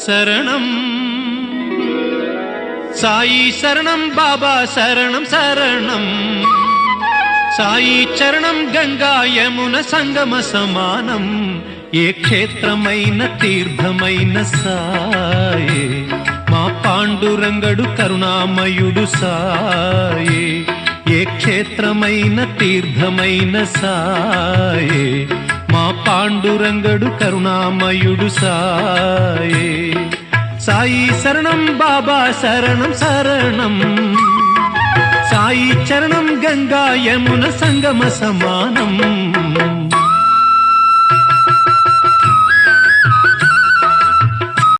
శరణం సాయి శరణం బాబా శరణం శరణం సాయి చరణం గంగా యమున సంగమ సమానం ఏ క్షేత్రమైన తీర్థమైన సాయే మా పాండురంగడు కరుణామయుడు సాయే ఏ క్షేత్రమైన తీర్థమైన సాయే మా పాండురంగడు కరుణామయుడు సాయే సాయి శరణం బాబా శరణం శరణం సాయి చరణం గంగా యమున సంగమ సమానం